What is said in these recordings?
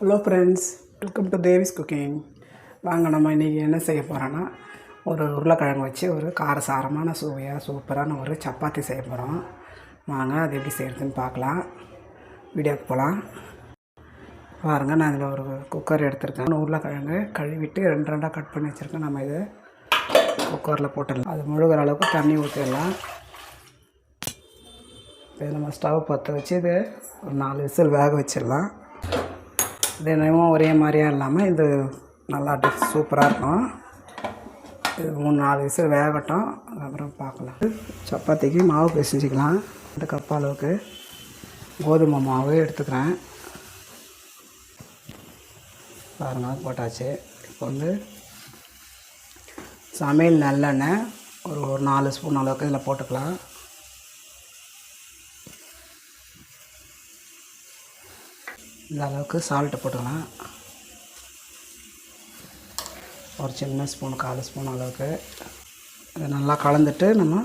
Hello friends, welcome to Devi's cooking. வாங்க நம்ம இன்றைக்கி என்ன செய்ய போகிறோன்னா, ஒரு உருளைக்கிழங்கு வச்சு ஒரு காரசாரமான சுவையாக சூப்பரான ஒரு சப்பாத்தி செய்ய போகிறோம். வாங்க அது எப்படி செய்கிறதுன்னு பார்க்கலாம். வீடியோக்கு போகலாம். பாருங்கள், நான் இதில் ஒரு குக்கர் எடுத்துருக்கேன். உருளைக்கிழங்கு கழுவிட்டு ரெண்டு ரெண்டாக கட் பண்ணி வச்சுருக்கேன். நம்ம இது குக்கரில் போட்டுடலாம். அது முழுகிற அளவுக்கு தண்ணி ஊற்றிடலாம். இது நம்ம ஸ்டவ் பற்ற வச்சு இது ஒரு 4 விசில் வேக வச்சிடலாம். இது என்னமோ ஒரே மாதிரியாக இல்லாமல் இது நல்லா சூப்பராக இருக்கும். இது 3-4 விசில் வேகட்டும், அதுக்கப்புறம் பார்க்கலாம். சப்பாத்திக்கு மாவு பிசைஞ்சிக்கலாம். 2 கப் அளவுக்கு கோதுமை மாவு எடுத்துக்கிறேன். பாருங்கள், போட்டாச்சு. இப்போ வந்து சமையல் நல்லெண்ணெய் ஒரு 4 ஸ்பூன் அளவுக்கு இதில் போட்டுக்கலாம். இந்த அளவுக்கு சால்ட்டு போட்டுக்கலாம். ஒரு சின்ன ஸ்பூன் 1/4 ஸ்பூன் அளவுக்கு இதை நல்லா கலந்துட்டு நம்ம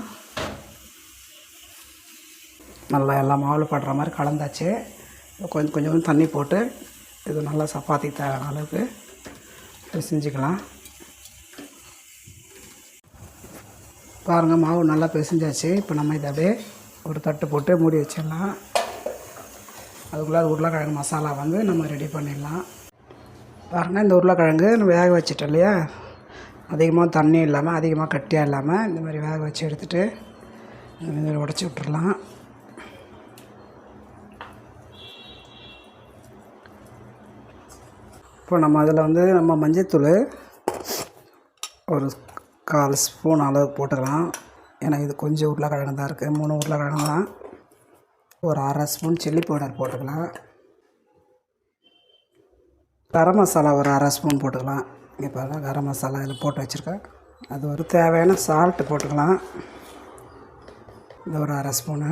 நல்லா எல்லா மாவில் படுற மாதிரி கலந்தாச்சு. கொஞ்சம் கொஞ்சம் தண்ணி போட்டு இது நல்லா சப்பாத்தி தேவையான அளவுக்கு பிசைஞ்சிக்கலாம். பாருங்கள், மாவு நல்லா பிசைஞ்சாச்சு. இப்போ நம்ம இதை அப்படியே ஒரு தட்டு போட்டு மூடி வச்சிடலாம். அதுக்குள்ளே உருளைக்கிழங்கு மசாலா வந்து நம்ம ரெடி பண்ணிடலாம். பாருங்கள், இந்த உருளைக்கிழங்கு நம்ம வேக வச்சிட்டோம் இல்லையா, அதிகமாக தண்ணி இல்லாமல் அதிகமாக கட்டியாக இல்லாமல் இந்த மாதிரி வேக வச்சு எடுத்துகிட்டு இதில் உடச்சி விட்டுறலாம். இப்போ நம்ம அதில் வந்து நம்ம மஞ்சள்தூள் ஒரு 1/4 ஸ்பூன் அளவுக்கு போட்டுக்கலாம். ஏன்னா இது கொஞ்சம் உருளைக்கிழங்கு தான் இருக்குது, 3 உருளைக்கிழங்கு தான். ஒரு 1/2 ஸ்பூன் சில்லி பவுடர் போட்டுக்கலாம். கரம் மசாலா ஒரு 1/2 ஸ்பூன் போட்டுக்கலாம். இங்கே பாருங்கள், கரம் மசாலா இதில் போட்டு வச்சுருக்கேன். அது ஒரு தேவையான சால்ட்டு போட்டுக்கலாம். இது ஒரு 1/2 ஸ்பூனு.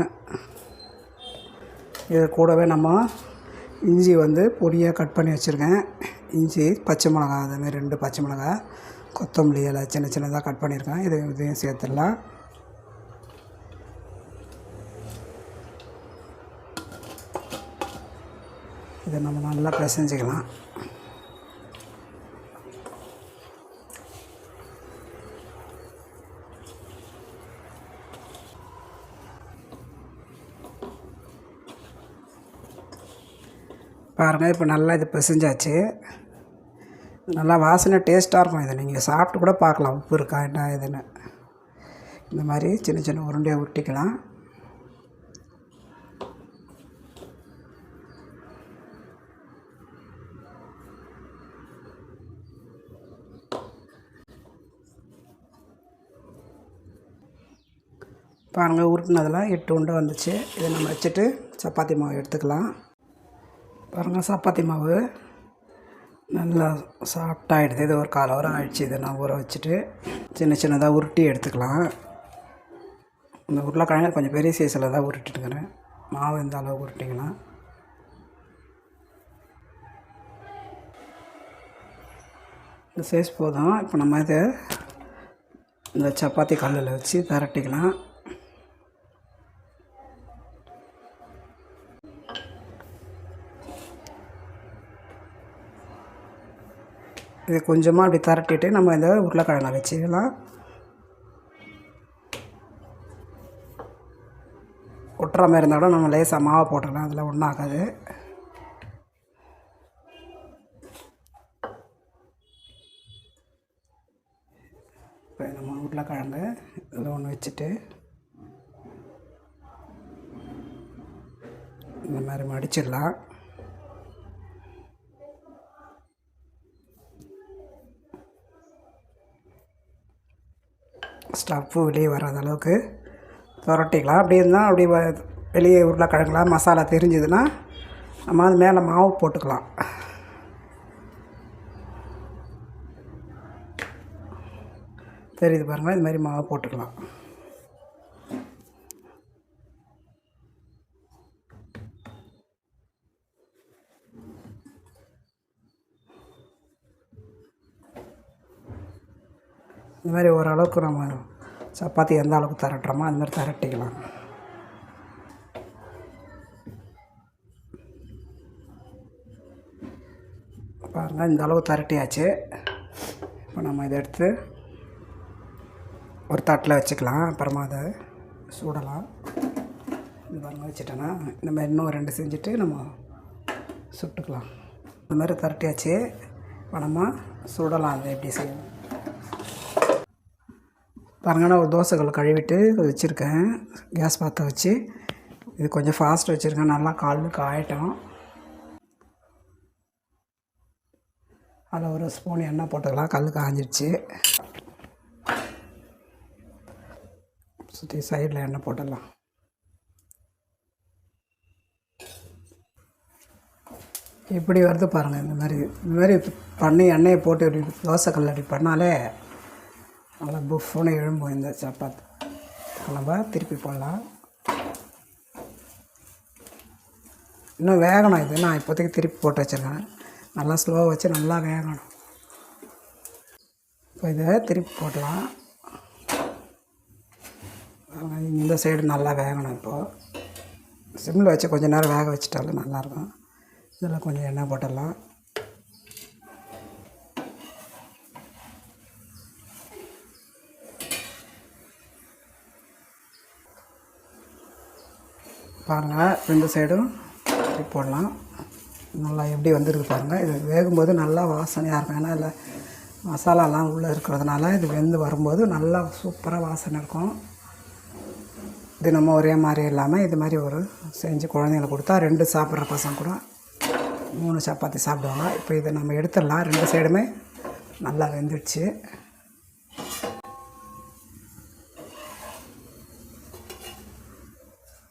இது கூடவே நம்ம இஞ்சி வந்து பொடியாக கட் பண்ணி வச்சுருக்கேன். இஞ்சி, பச்சை மிளகா, அதுமாரி 2 பச்சை மிளகா, கொத்தமல்லி இலை சின்ன சின்னதாக கட் பண்ணியிருக்கேன். இதையும் சேர்த்துடலாம். இதை நம்ம நல்லா பிசைஞ்சிக்கலாம். பாருங்கள், இப்போ நல்லா இது பிசைஞ்சாச்சு. நல்லா வாசனை டேஸ்ட்டாக இருக்கும். இதை நீங்கள் சாப்பிட்டு கூட பார்க்கலாம், உப்பு இருக்கா என்ன இதுன்னு. இந்த மாதிரி சின்ன சின்ன உருண்டையாக உருட்டிக்கலாம். பாருங்கள், உருட்டினதெல்லாம் 8 உருண்டை வந்துச்சு. இதை நம்ம வச்சுட்டு சப்பாத்தி மாவு எடுத்துக்கலாம். பாருங்கள், சப்பாத்தி மாவு நல்லா சாஃப்டாகிடுது. இது ஒரு 1/4 ஹவர் ஆகிடுச்சு. இதை நான் ஊற வச்சுட்டு சின்ன சின்னதாக உருட்டி எடுத்துக்கலாம். இந்த உருளைக்கிழங்கு கொஞ்சம் பெரிய சைஸில் தான் உருட்டிட்டுக்கிறேன். மாவு இந்த அளவு உருட்டிக்கலாம். இந்த சைஸ் போதும். இப்போ நம்ம இதை இந்த சப்பாத்தி கல்லில் வச்சு திரட்டிக்கலாம். இது கொஞ்சமாக அப்படி திரட்டிட்டு நம்ம இந்த உருளைக்கிழங்கை வச்சுக்கலாம். ஒட்டுற மாதிரி இருந்தால் கூட நம்ம லேசாக மாவை போட்டுக்கலாம், அதில் ஒன்றும் ஆகாது. இப்போ நம்ம உருளைக்கிழங்கு இதில் ஒன்று வச்சுட்டு இந்த மாதிரி மடிச்சிடலாம். ஸ்டஃப்பு வெளியே வராத அளவுக்கு புரட்டிக்கலாம். அப்படி இருந்தால் அப்படி வெளியே உருளைக்கிழங்குலாம் மசாலா தெரிஞ்சதுன்னா நம்ம அது மேலே மாவு போட்டுக்கலாம். தெரியுது பாருங்கள், இது மாதிரி மாவு போட்டுக்கலாம். இந்த மாதிரி ஓரளவுக்கு நம்ம சப்பாத்தி எந்த அளவுக்கு திரட்டுறோமோ அது மாதிரி திரட்டிக்கலாம். பாருங்கள் இந்த அளவு திரட்டியாச்சு. இப்போ நம்ம இதை எடுத்து ஒரு தட்டில் வச்சுக்கலாம். அப்புறமா அதை சுடலாம். இது பாருங்கள் வச்சுட்டோன்னா இந்த மாதிரி இன்னும் 2 செஞ்சுட்டு நம்ம சுட்டுக்கலாம். இந்த மாதிரி திரட்டியாச்சு. இப்போ நம்ம சுடலாம். அதை எப்படி செய்யணும் பாருங்கள். நான் ஒரு தோசைக்கல் கழுவிட்டு வச்சுருக்கேன். கேஸ் பாத்திரம் வச்சு இது கொஞ்சம் ஃபாஸ்ட் வச்சுருக்கேன். நல்லா காலுக்கு ஆயிட்டோம். அதில் ஒரு ஸ்பூன் எண்ணெய் போட்டுக்கலாம். கல் காஞ்சிடுச்சு. சுற்றி சைடில் எண்ணெய் போட்டுடலாம். இப்படி வருது பாருங்கள். இந்த மாதிரி பண்ணி எண்ணெயை போட்டு இப்படி தோசைக்கல் அப்படி பண்ணாலே நல்லா புஃப்னு எழும்பும் இந்த சப்பாத்தி. நம்ம திருப்பி போடலாம். இன்னும் வேகணும். இது நான் இப்போதைக்கு திருப்பி போட்டு வச்சுருக்கேன். நல்லா ஸ்லோவாக வச்சு நல்லா வேகணும். இப்போ இதை திருப்பி போடலாம். இந்த சைடு நல்லா வேகணும். இப்போது சிம்மில் வச்சு கொஞ்சம் நேரம் வேக வச்சுட்டாலும் நல்லாயிருக்கும். இதில் கொஞ்சம் எண்ணெய் போட்டுடலாம். பாருங்கள் இந்த சைடும் திருப்பி போடலாம். நல்லா எப்படி வந்துருக்கு பாருங்கள். இது வேகும்போது நல்லா வாசனையாக இருக்கும். ஏன்னா இல்லை மசாலாலாம் உள்ளே இருக்கிறதுனால இது வெந்து வரும்போது நல்லா சூப்பராக வாசனை இருக்கும். இது நம்ம ஒரே மாதிரி இல்லாமல் இது மாதிரி ஒரு செஞ்சு குழந்தைங்களுக்கு கொடுத்தா 2 சாப்பிட்ற பசங்க கூட 3 சப்பாத்தி சாப்பிடுவாங்க. இப்போ இதை நம்ம எடுத்துடலாம். 2 சைடுமே நல்லா வெந்துடுச்சு.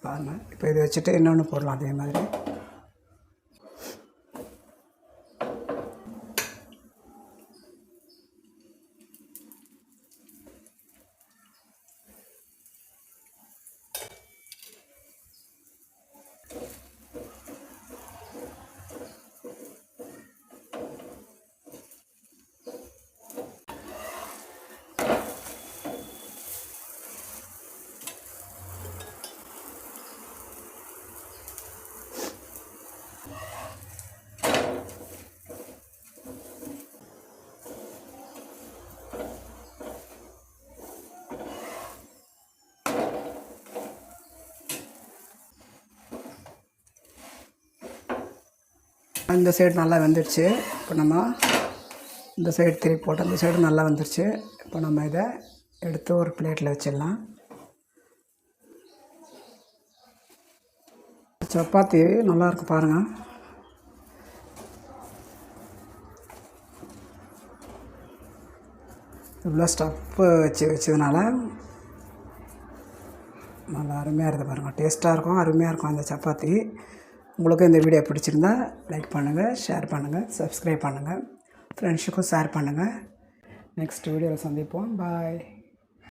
பாருங்கள். இப்போ இதை வச்சுட்டு இன்னொன்று போடலாம். அதே மாதிரி இந்த சைடு நல்லா வெந்துடுச்சு. இப்போ நம்ம இந்த சைடு திருப்பி போட்டு இந்த சைடு நல்லா வந்துடுச்சு. இப்போ நம்ம இதை எடுத்து ஒரு பிளேட்டில் வச்சிடலாம். சப்பாத்தி நல்லாயிருக்கு பாருங்கள். இவ்வளோ ஸ்டஃப்பு வச்சதுனால நல்லா அருமையாக இருக்குது பாருங்கள். டேஸ்ட்டாக இருக்கும், அருமையாக இருக்கும் அந்த சப்பாத்தி. உங்களுக்கு இந்த வீடியோ பிடிச்சிருந்தா லைக் பண்ணுங்கள், ஷேர் பண்ணுங்கள், சப்ஸ்கிரைப் பண்ணுங்கள், ஃப்ரெண்ட்ஸுக்கும் ஷேர் பண்ணுங்கள். நெக்ஸ்ட் வீடியோவில் சந்திப்போம். பாய்.